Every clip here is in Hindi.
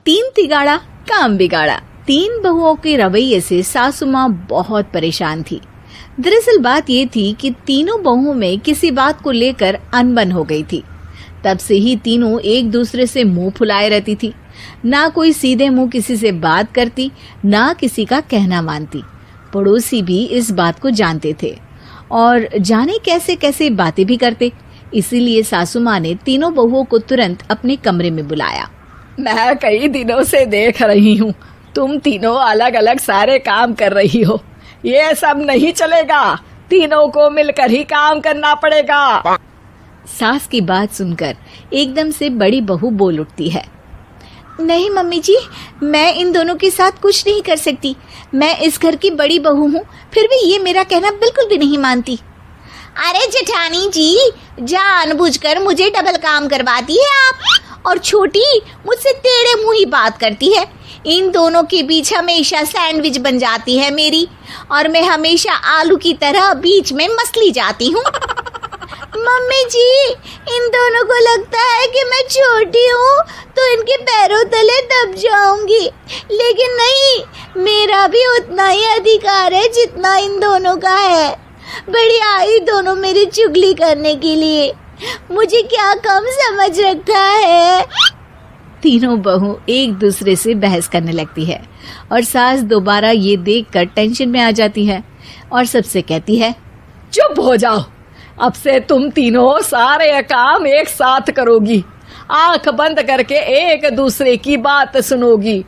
तीन तिगाड़ा काम बिगाड़ा। तीन बहुओं के रवैये से सासू माँ बहुत परेशान थी। दरअसल बात ये थी कि तीनों बहुओं में किसी बात को लेकर अनबन हो गई थी। तब से ही तीनों एक दूसरे से मुंह फुलाए रहती थी। ना कोई सीधे मुंह किसी से बात करती, ना किसी का कहना मानती। पड़ोसी भी इस बात को जानते थे और जाने कैसे कैसे बातें भी करते। इसीलिए सासू माँ ने तीनों बहुओं को तुरंत अपने कमरे में बुलाया। मैं कई दिनों से देख रही हूँ, तुम तीनों अलग अलग सारे काम कर रही हो। ये सब नहीं चलेगा, तीनों को मिलकर ही काम करना पड़ेगा। सास की बात सुनकर एकदम से बड़ी बहू बोल उठती है। नहीं मम्मी जी, मैं इन दोनों के साथ कुछ नहीं कर सकती। मैं इस घर की बड़ी बहू हूँ, फिर भी ये मेरा कहना बिल्कुल भी नहीं मानती। अरे जेठानी जी, जानबूझकर मुझे डबल काम करवाती है आप। और छोटी मुझसे टेढ़े मुंह ही बात करती है। इन दोनों के बीच हमेशा सैंडविच बन जाती है मेरी, और मैं हमेशा आलू की तरह बीच में मसली जाती हूँ। मम्मी जी, इन दोनों को लगता है कि मैं छोटी हूँ तो इनके पैरों तले दब जाऊंगी, लेकिन नहीं, मेरा भी उतना ही अधिकार है जितना इन दोनों का है। बड़ी आई दोनों मेरी चुगली करने के लिए, मुझे क्या कम समझ रखा है। तीनों बहू एक दूसरे से बहस करने लगती है और सास दोबारा ये देखकर टेंशन में आ जाती है और सबसे कहती है, चुप हो जाओ, अब से तुम तीनों सारे काम एक साथ करोगी, आंख बंद करके एक दूसरे की बात सुनोगी।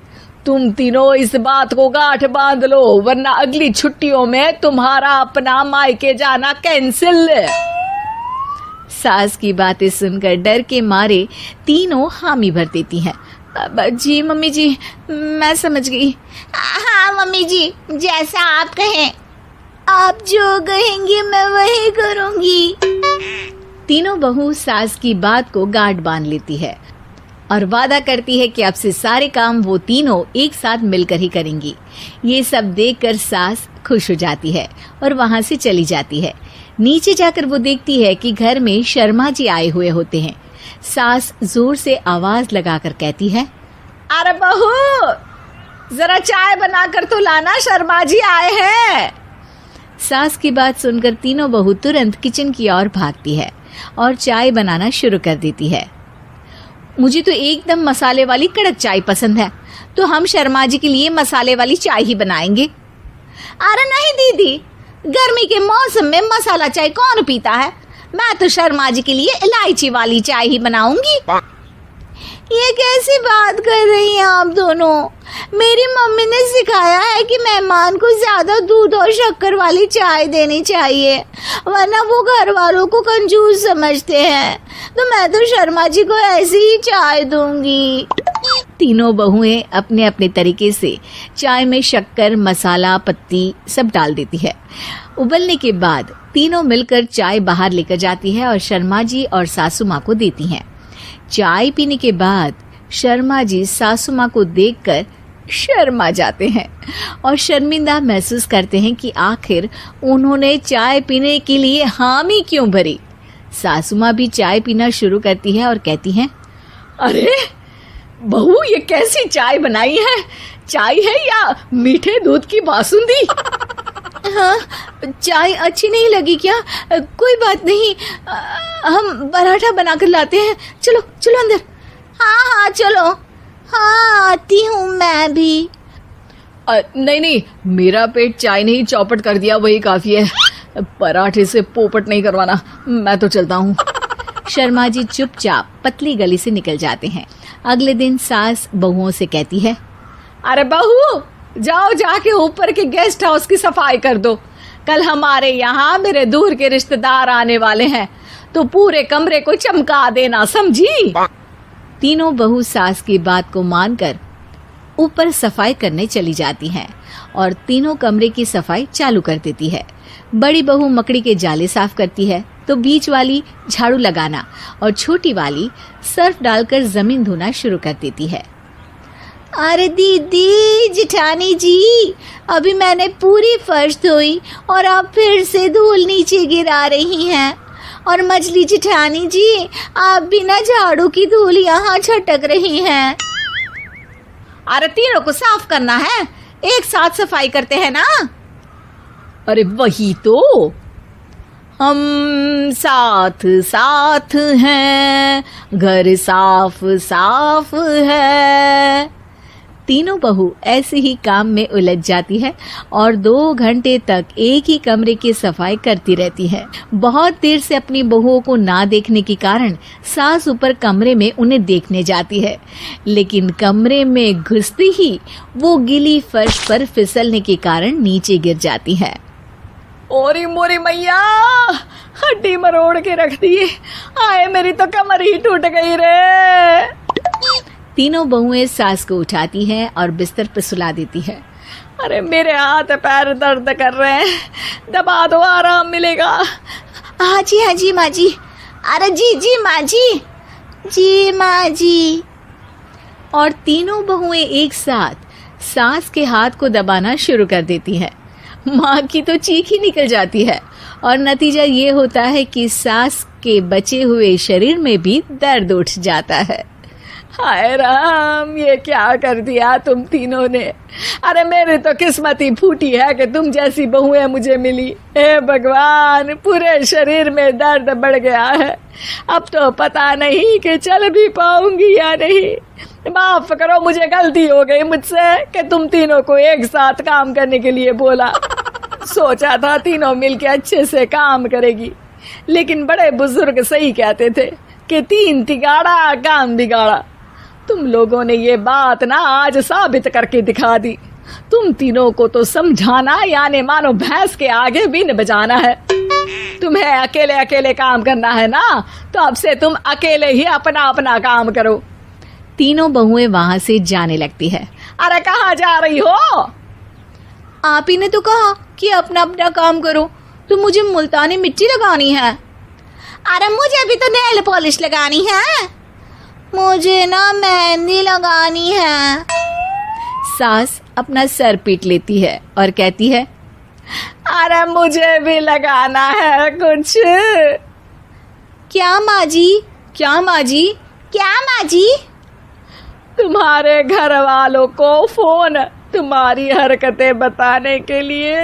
तुम तीनों इस बात को गांठ बांध लो, वरना अगली छुट्टियों में तुम्हारा अपना मायके जाना कैंसिल। सास की बातें सुनकर डर के मारे तीनों हामी भर देती हैं। जी मम्मी जी, मैं समझ गई। हाँ मम्मी जी, जैसा आप कहें। आप जो कहेंगी मैं वही करूंगी। तीनों बहू सास की बात को गांठ बांध लेती है और वादा करती है कि अब से सारे काम वो तीनों एक साथ मिलकर ही करेंगी। ये सब देखकर सास खुश हो जाती है और वहां से चली जाती है। नीचे जाकर वो देखती है कि घर में शर्मा जी आए हुए होते हैं। सास जोर से आवाज लगाकर कहती है, अरे बहू, जरा चाय बनाकर तो लाना, शर्मा जी आए हैं। सास की बात सुनकर तीनों बहू तुरंत किचन की ओर भागती है और चाय बनाना शुरू कर देती है। मुझे तो एकदम मसाले वाली कड़क चाय पसंद है, तो हम शर्मा जी के लिए मसाले वाली चाय ही बनाएंगे। अरे नहीं दीदी, गर्मी के मौसम में मसाला चाय कौन पीता है? मैं तो शर्मा जी के लिए इलायची वाली चाय ही बनाऊंगी। ये कैसी बात कर रही हैं आप दोनों? मेरी मम्मी ने सिखाया है कि मेहमान को ज्यादा दूध और शक्कर वाली चाय देनी चाहिए, वरना वो घर वालों को कंजूस समझते हैं। तो मैं तो शर्मा जी को ऐसी ही चाय दूंगी। तीनों बहुएं अपने अपने तरीके से चाय में शक्कर, मसाला, पत्ती सब डाल देती है। उबलने के बाद तीनों मिलकर चाय बाहर लेकर जाती है और शर्मा जी और सासू माँ को देती हैं। चाय पीने के बाद शर्मा जी सासू माँ को देखकर शर्मा जाते हैं और शर्मिंदा महसूस करते हैं कि आखिर उन्होंने चाय पीने के लिए हामी क्यों भरी। सासू माँ भी चाय पीना शुरू करती है और कहती हैं, अरे बहू, ये कैसी चाय बनाई है? चाय है या मीठे दूध की बासुंदी? हाँ, चाय अच्छी नहीं लगी क्या? कोई बात नहीं, हम पराठा बनाकर लाते हैं। चलो चलो अंदर। हाँ चलो। हाँ, आती हूँ मैं भी। नहीं, मेरा पेट चाय ने ही चौपट कर दिया, वही काफी है। पराठे से पोपट नहीं करवाना, मैं तो चलता हूँ। शर्मा जी चुपचाप पतली गली से निकल जाते हैं। अगले दिन सास बहुओं से कहती है, अरे बहू, जाओ जाके ऊपर के गेस्ट हाउस की सफाई कर दो। कल हमारे यहाँ मेरे दूर के रिश्तेदार आने वाले हैं, तो पूरे कमरे को चमका देना, समझी? तीनों बहू सास की बात को मानकर ऊपर सफाई करने चली जाती हैं और तीनों कमरे की सफाई चालू कर देती है। बड़ी बहू मकड़ी के जाले साफ करती है, तो बीच वाली झाड़ू लगाना और छोटी वाली सर्फ डालकर जमीन धोना शुरू कर देती है। अरे दीदी, जेठानी जी, अभी मैंने पूरी फर्श धोई और आप फिर से धूल नीचे गिरा रही हैं। और मछली जेठानी जी, आप बिना झाड़ू की धूल यहाँ छटक रही हैं। अरे तीनों को साफ करना है, एक साथ सफाई करते हैं ना। अरे वही तो, हम साथ साथ हैं, घर साफ साफ है। तीनों बहू ऐसे ही काम में उलझ जाती है और 2 घंटे तक एक ही कमरे की सफाई करती रहती है। बहुत देर से अपनी बहुओं को ना देखने के कारण सास ऊपर कमरे में उन्हें देखने जाती है, लेकिन कमरे में घुसती ही वो गीली फर्श पर फिसलने के कारण नीचे गिर जाती है। ओरी मोरी मैया, हड्डी मरोड़ के रख दी। आए मेरी तो कमर ही टूट गई रे। तीनों बहुएं सास को उठाती हैं और बिस्तर पर सुला देती है। अरे मेरे हाथ पैर दर्द कर रहे हैं, दबा दो आराम मिलेगा। हाँ जी माँ जी। अरे जी माँ जी माँ जी। और तीनों बहुएं एक साथ सास के हाथ को दबाना शुरू कर देती है। माँ की तो चीख ही निकल जाती है और नतीजा ये होता है कि सास के बचे हुए शरीर में भी दर्द उठ जाता है। हाय राम, ये क्या कर दिया तुम तीनों ने। अरे मेरी तो किस्मत ही फूटी है कि तुम जैसी बहुएं मुझे मिली। हे भगवान, पूरे शरीर में दर्द बढ़ गया है। अब तो पता नहीं कि चल भी पाऊंगी या नहीं। माफ करो, मुझे गलती हो गई मुझसे कि तुम तीनों को एक साथ काम करने के लिए बोला। सोचा था तीनों मिलके अच्छे से काम करेगी, लेकिन बड़े बुजुर्ग सही कहते थे कि 3 तिगाड़ा काम बिगाड़ा। तुम लोगों ने ये बात ना आज साबित करके दिखा दी। तुम तीनों को तो समझाना यानी मानो भैंस के आगे बीन बजाना है। तुम्हें अकेले अकेले काम करना है ना, तो अब से तुम अकेले ही अपना अपना काम करो। तीनों बहुएं वहां से जाने लगती है। अरे कहाँ जा रही हो? आप ही ने तो कहा कि अपना अपना काम तो मुझे मुल्तानी मिट्टी लगानी है। अरे मुझे भी तो नेल पॉलिश लगानी है, मुझे ना मेहंदी लगानी है। सास अपना सर पीट लेती है और कहती है, अरे मुझे भी लगाना है कुछ। क्या माँ जी? क्या माँ जी? क्या माँ जी? तुम्हारे घर वालों को फोन तुम्हारी हरकतें बताने के लिए।